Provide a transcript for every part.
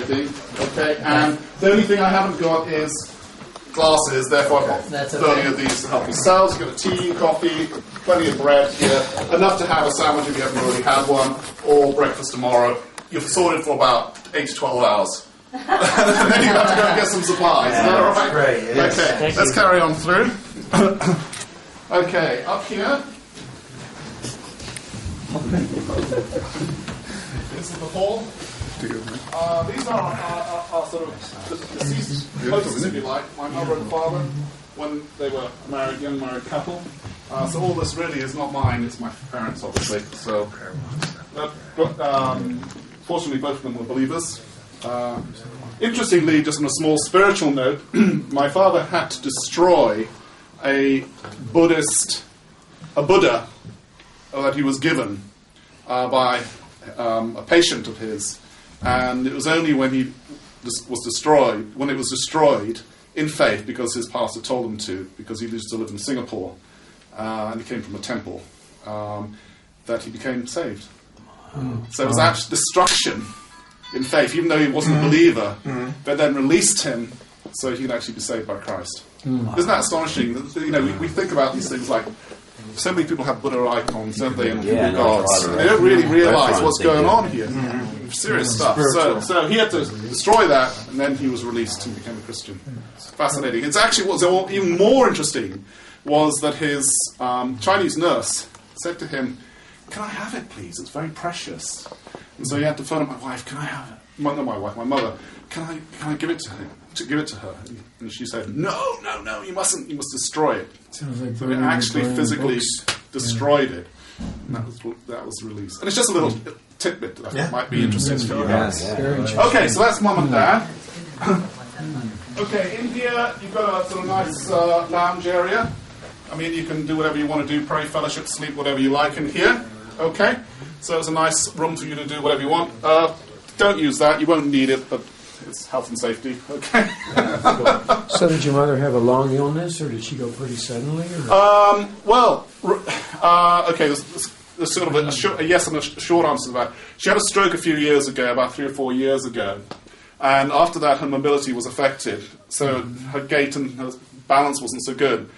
fascinating. Okay, and the only thing I haven't got is glasses, therefore I've got 30 of these to help yourselves. You've got a tea, coffee, plenty of bread here, enough to have a sandwich if you haven't already had one, or breakfast tomorrow. You're sorted for about 8 to 12 hours. And then you have to go and get some supplies. Is that all right? Great, yes. Okay, let's carry on through. Okay, up here. This is the hall. These are sort of deceased hosts, if you like, my mother and father, when they were a young married couple. So all this really is not mine, it's my parents, obviously. So, fortunately, both of them were believers. Interestingly, just on a small spiritual note, my father had to destroy a Buddha that he was given by a patient of his, and it was only when he was destroyed in faith, because his pastor told him to, because he used to live in Singapore and he came from a temple, that he became saved. So it was actually destruction in faith, even though he wasn't a believer, but then released him so he could actually be saved by Christ. Isn't that astonishing? You know, we think about these things like, so many people have Buddha icons, don't they, and people gods. They don't really realise what's going on here. Serious stuff. So he had to destroy that, and then he was released and became a Christian. It's fascinating. It's actually what's even more interesting was that his Chinese nurse said to him, "Can I have it, please? It's very precious." And so he had to phone up my wife. "Can I have it?" Not my wife, my mother. Can I give it to him? To give it to her? And she said, "No, you mustn't. You must destroy it." So they actually physically destroyed it. And that was released. And it's just a little tidbit that I think might be interesting for you guys. Okay, so that's Mum and Dad. Okay, in here you've got a sort of nice lounge area. I mean, you can do whatever you want to do, pray, fellowship, sleep, whatever you like in here. Okay, so it's a nice room for you to do whatever you want. Don't use that, you won't need it, but it's health and safety. Okay. So did your mother have a long illness, or did she go pretty suddenly? Okay, there's sort of a yes and a short answer to that. She had a stroke a few years ago, about 3 or 4 years ago. And after that, her mobility was affected. So her gait and her balance wasn't so good.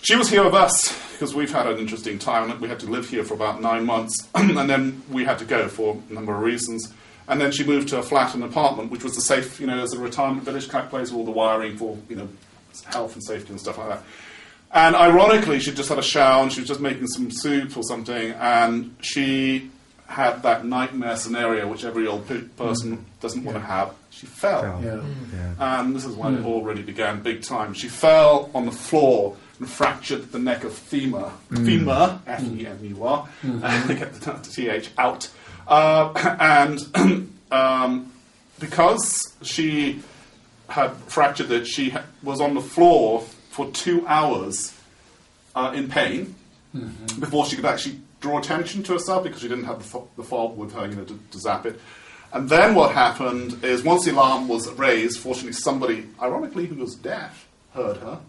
She was here with us because we've had an interesting time. We had to live here for about 9 months. And then we had to go for a number of reasons. And then she moved to a flat and apartment, which was the safe, as a retirement village type place, with all the wiring for, health and safety and stuff like that. And ironically, she'd just had a shower and she was just making some soup or something, and she had that nightmare scenario which every old person doesn't want to have. She fell. And this is when it all really began big time. She fell on the floor and fractured the neck of femur. Femur, F-E-M-U-R. Get the T-H out. Because she had fractured it, she was on the floor for 2 hours in pain before she could actually draw attention to herself, because she didn't have the fob with her, to zap it. And then what happened is, once the alarm was raised, fortunately somebody, ironically, who was deaf, heard her.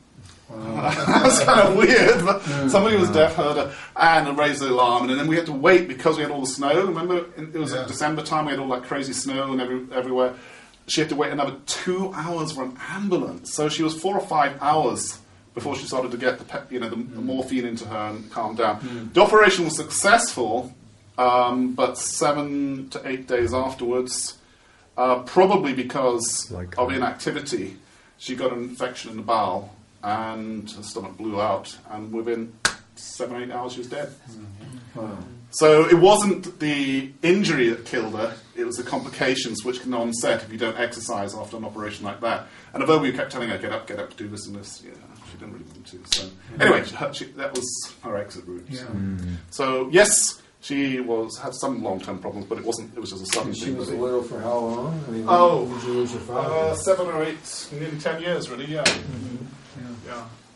That was kind of weird, but somebody was deaf, heard her, and raised the alarm. And then we had to wait because we had all the snow. Remember, it was December time, we had all that crazy snow and everywhere. She had to wait another 2 hours for an ambulance. So she was 4 or 5 hours before she started to get the morphine into her and calm down. The operation was successful, but 7 to 8 days afterwards, probably because of inactivity, she got an infection in the bowel, and her stomach blew out, and within 7 or 8 hours she was dead. So it wasn't the injury that killed her, it was the complications which can onset if you don't exercise after an operation like that. And although we kept telling her, get up, do this and this, she didn't really want to. So anyway, that was her exit route. So yes, she had some long-term problems, but it was just a sudden thing. She was little for how long? I mean, when did you lose your father? 7 or 8, nearly 10 years, really. Yeah.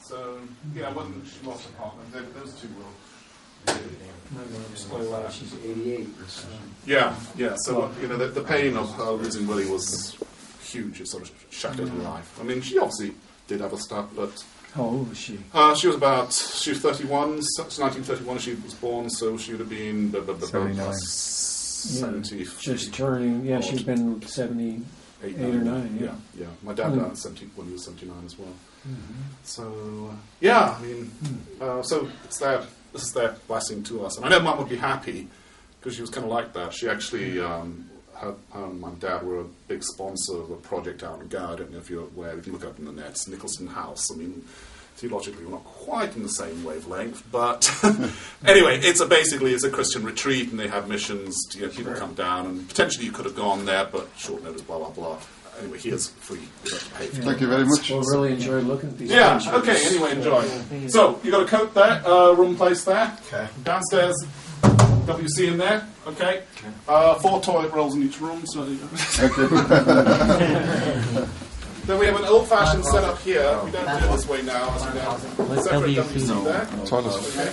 So when she lost her partner, those two were. She's 88. Yeah. So the pain of her losing Willie was huge. It sort of shattered her life. I mean, she obviously did other stuff, but. How old was she? She was 31. 1931 she was born, so she would have been 79. 70. Just turning. Yeah, she's been 78 or 9. Yeah. Yeah. My dad died at 70 when he was 79 as well. So yeah, I mean, so it's that. This is their blessing to us, and I know Mum would be happy because she was kind of like that. She actually, her and my dad were a big sponsor of a project out in Gower. I don't know if you're aware. You can look up in the net. It's Nicholson House. I mean, theologically, we're not quite in the same wavelength, but anyway, basically it's a Christian retreat, and they have missions. People come down, and potentially you could have gone there, but short notice, blah blah blah. Anyway, here's free. You don't have to pay for it. Thank you very much. We'll really enjoy looking at these Yeah, pictures. okay, anyway, enjoy. So, you got a coat there, room place there. Okay. Downstairs, WC in there, okay. 4 toilet rolls in each room, so there you go. Then we have an old-fashioned setup here. We don't do it this way now, as we know. Separate WC there. Toilet. Okay.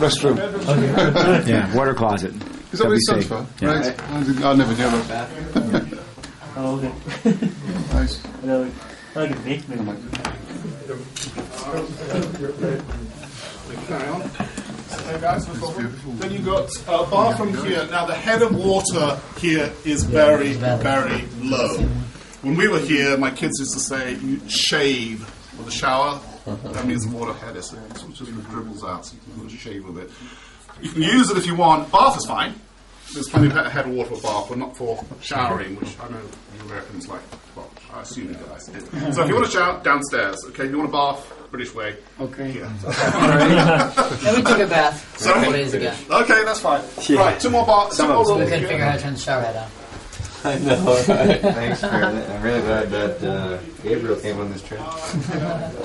Restroom. Yeah, water closet. Is that what it WC. stands for? Yeah. Right. I never knew that. Oh, okay. Nice. I like a nickname. Carry on. Okay, guys, no problem. Then you've got a bar from here. Now, the head of water here is very, very low. When we were here, my kids used to say, you shave with a shower. That means the water head is, so it just dribbles out, so you can shave with it. You can use it if you want. Bath is fine. There's plenty of head of water for bath, but not for showering, which I know you Americans like. Well, I assume you guys. So if you want to shower, downstairs. Okay, if you want a bath, British way. Okay. Here. And we took a bath a Sorry? couple days ago. Okay, that's fine. Right, 2 more rooms. We couldn't figure out how to turn the shower head on. I know. Thanks for that. I'm really glad that Gabriel came on this trip.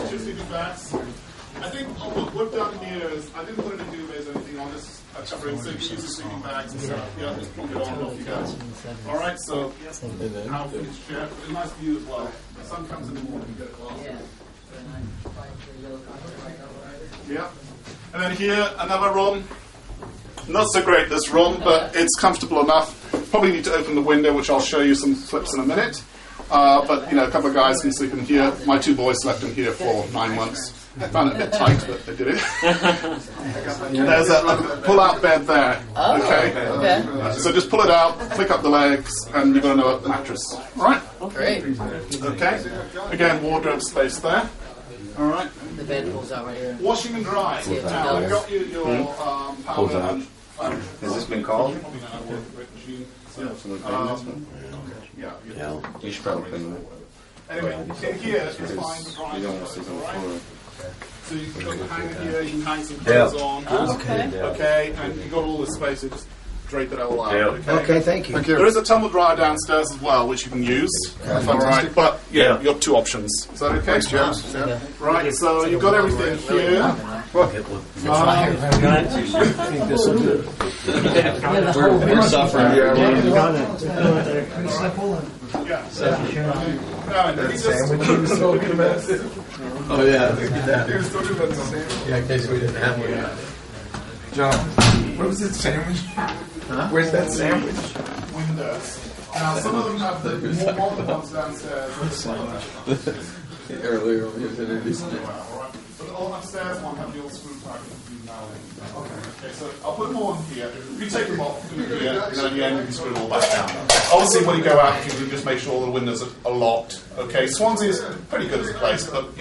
Two sleeping bags. I think what we've done here is I didn't put any duvets or anything on this. I covered so you can use the sleeping bags and stuff. Yeah, just put it on and off you go. All right, so now finished chair. A nice view as well. The sun comes in the morning. You get a glass. Yeah. And then here another room. Not so great this room, but it's comfortable enough. Probably need to open the window, which I'll show you some flips in a minute. But a couple of guys can sleep in here. My 2 boys slept in here for 9 months. I found it a bit tight, but they did it. There's a pull-out bed there. Okay. So just pull it out, flick up the legs, and you've got another mattress. All right. Great. Okay. Again, wardrobe space there. All right. The bed pulls out right here. Washing and drying. Now we've got your power and Has this been called? Yeah. You should probably clean it. Anyway, in here is fine for drying. You don't want to sit on the floor. So you can put the hanger here, you can hang some clothes on. Okay. Okay, and you've got all this space, so just drape it all out. Okay, thank you. Thank you. There is a tumble dryer downstairs as well, which you can use. All right, but yeah, you have 2 options. Is that okay? Thanks, James. Yeah. Right, so you've got everything here. I think this will do. We're suffering. Oh yeah, look at that. Yeah, in case we didn't have one yet. John, what was it, sandwich? Where's that sandwich? Windows. Now, some of them have the more modern ones downstairs. Earlier we was introducing it. But the old upstairs one have the old screw type. Okay, so I'll put them all in here. If you take them off in here, and then at the end you can screw them all back down. Obviously, when you go out, you can just make sure all the windows are locked. Okay, Swansea is pretty good as a place, but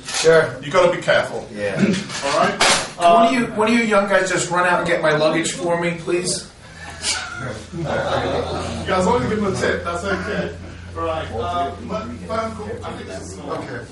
Sure. you got to be careful. Yeah. All right. One of you young guys just run out and get my luggage for me, please? Yeah, as long as you give them a tip, that's okay. All right. Phone call. I think this is okay.